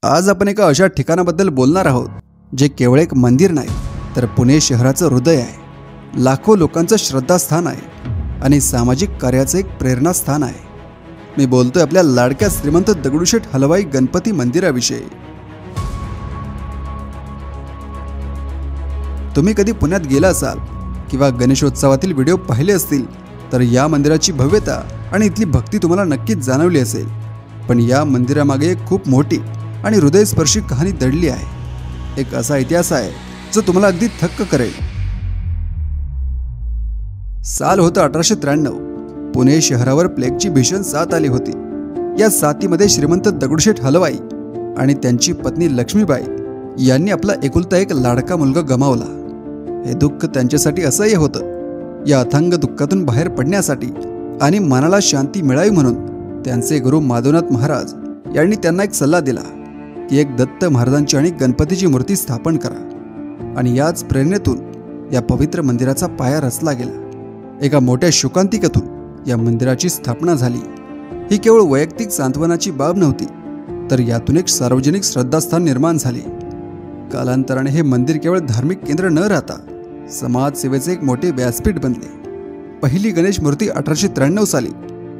आज आपण एका अशा ठिकाणाबद्दल बोलणार आहोत जे केवळ एक मंदिर नाही तर पुणे शहराचं हृदय आहे, लाखो लोकांचं श्रद्धास्थान आहे आणि सामाजिक कार्याचं एक प्रेरणास्थान आहे। मी बोलतोय आपल्या लाडक्या श्रीमंत दगडूशेठ हलवाई गणपती मंदिराविषयी। तुम्ही कधी पुण्यात गेला असाल किंवा गणेशोत्सवातील व्हिडिओ पाहिले असतील तर या मंदिराची भव्यता आणि इथली भक्ती तुम्हाला नक्कीच जाणवली असेल। पण या मंदिरामागे एक खूप मोठी आणि हृदयस्पर्शी कहाणी दडली आहे। एक असा इतिहास आहे जो तुम्हाला अगदी थक्क करेल। साल होता 1893। पुणे शहरावर प्लेगची भीषण साथ आली होती। या साथीमध्ये श्रीमंत दगडूशेठ हलवाई आणि त्यांची पत्नी लक्ष्मीबाई यांनी आपला एकुलता एक लाडका मुलगा गमावला। हे दुःख त्यांच्यासाठी असह्य होतं। या अथांग दुःखातून बाहेर पडण्यासाठी आणि मनाला शांती मिळावी म्हणून त्यांचे गुरु माधवनाथ महाराज यांनी त्यांना एक सल्ला दिला की एक दत्त महाराजांची आणि गणपतीची मूर्ती स्थापन करा। आणि याच प्रेरणेतून या पवित्र मंदिराचा पाया रचला गेला। एका मोठ्या शोकांतिकेतून या मंदिराची स्थापना झाली। ही केवळ वैयक्तिक सांत्वनाची बाब नव्हती तर यातून एक सार्वजनिक श्रद्धास्थान निर्माण झाले। कालांतराने हे मंदिर केवळ धार्मिक केंद्र न राहता समाजसेवेचे एक मोठे व्यासपीठ बनले। पहिली गणेश मूर्ती 1893 साली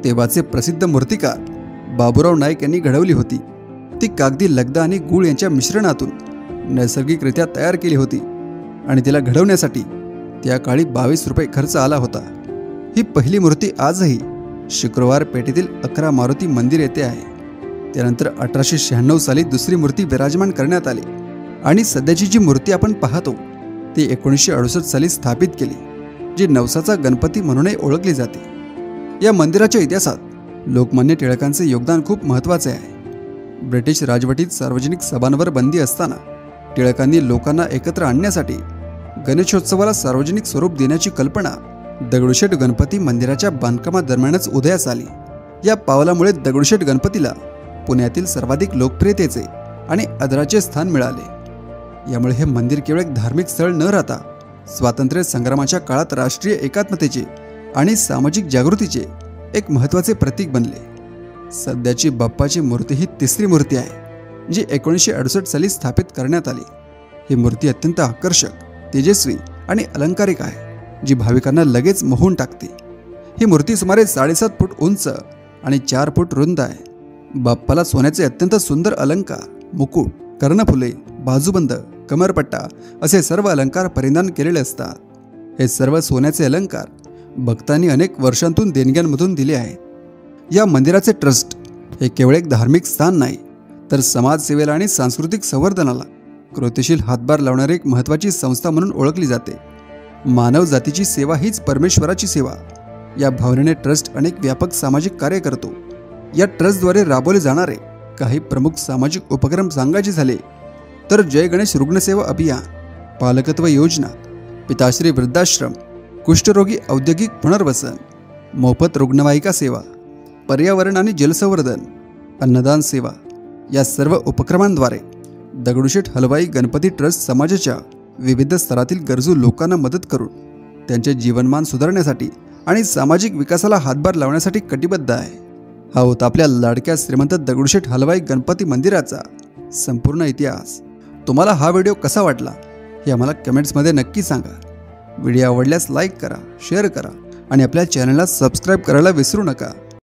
तेव्हाचे प्रसिद्ध मूर्तिकार बाबूराव नाईक यांनी घडवली होती। ती कागदी लगदा आणि गूळ यांच्या मिश्रणातून नैसर्गिकरित्या तयार केली होती आणि तिला घडवण्यासाठी त्या काळी 22 रुपये खर्च आला होता। ही पहिली मूर्ती आजही शुक्रवार पेठेतील 11 मारुती मंदिर येथे आहे। त्यानंतर 1896 साली दुसरी मूर्ती विराजमान करण्यात आली आणि सध्याची जी मूर्ती आपण पाहतो ती 1968 साली स्थापित केली, जी नवसाचा गणपती म्हणूनही ओळखली जाते। या मंदिराच्या इतिहासात लोकमान्य टिळकांचे योगदान खूप महत्त्वाचे आहे। ब्रिटिश राजवटीत सार्वजनिक सभांवर बंदी असताना टिळकांनी लोकांना एकत्र आणण्यासाठी गणेशोत्सवाला सार्वजनिक स्वरूप देण्याची कल्पना दगडूशेठ गणपती मंदिराच्या बांधकामादरम्यानच उदयास आली। या पावलामुळे दगडूशेठ गणपतीला पुण्यातील सर्वाधिक लोकप्रियतेचे आणि आदराचे स्थान मिळाले। यामुळे हे मंदिर केवळ एक धार्मिक स्थळ न राहता स्वातंत्र्य संग्रामाच्या काळात राष्ट्रीय एकात्मतेचे आणि सामाजिक जागृतीचे एक महत्त्वाचे प्रतीक बनले। सध्याची बाप्पाची मूर्ती ही तिसरी मूर्ती आहे जी 1968 साली स्थापित करण्यात आली। ही मूर्ती अत्यंत आकर्षक, तेजस्वी आणि अलंकारिक आहे, जी भाविकांना लगेच मोहून टाकते। ही मूर्ती सुमारे 7.5 फूट उंच आणि 4 फूट रुंद आहे। बाप्पाला सोन्याचे अत्यंत सुंदर अलंकार, मुकुट, कर्णफुले, बाजूबंद, कमरपट्टा असे सर्व अलंकार परिधान केलेले असतात। हे सर्व सोन्याचे अलंकार भक्तांनी अनेक वर्षांतून देणग्यांमधून दिले आहेत। या मंदिराचे ट्रस्ट हे केवळ एक धार्मिक स्थान नाही तर समाजसेवेला आणि सांस्कृतिक संवर्धनाला कृतिशील हातभार लावणारी एक महत्त्वाची संस्था म्हणून ओळखली जाते। मानव जातीची सेवा हीच परमेश्वराची सेवा या भावनेने ट्रस्ट अनेक व्यापक सामाजिक कार्य करतो। या ट्रस्टद्वारे राबवले जाणारे काही प्रमुख सामाजिक उपक्रम सांगायचे झाले तर जय गणेश रुग्णसेवा अभियान, पालकत्व योजना, पिताश्री वृद्धाश्रम, कुष्ठरोगी औद्योगिक पुनर्वसन, मोफत रुग्णवाहिका सेवा, पर्यावरण आणि जलसंवर्धन, अन्नदान सेवा या सर्व उपक्रमांद्वारे दगडूशेठ हलवाई गणपती ट्रस्ट समाजाच्या विविध स्तरातील गरजू लोकांना मदत करून त्यांचे जीवनमान सुधारण्यासाठी आणि सामाजिक विकासाला हातभार लावण्यासाठी कटिबद्ध आहे। हा होता आपल्या लाडक्या श्रीमंत दगडूशेठ हलवाई गणपती मंदिराचा संपूर्ण इतिहास। तुम्हाला हा व्हिडिओ कसा वाटला हे आम्हाला कमेंट्समध्ये नक्की सांगा। व्हिडिओ आवडल्यास लाईक करा, शेअर करा आणि आपल्या चॅनलला सबस्क्राईब करायला विसरू नका।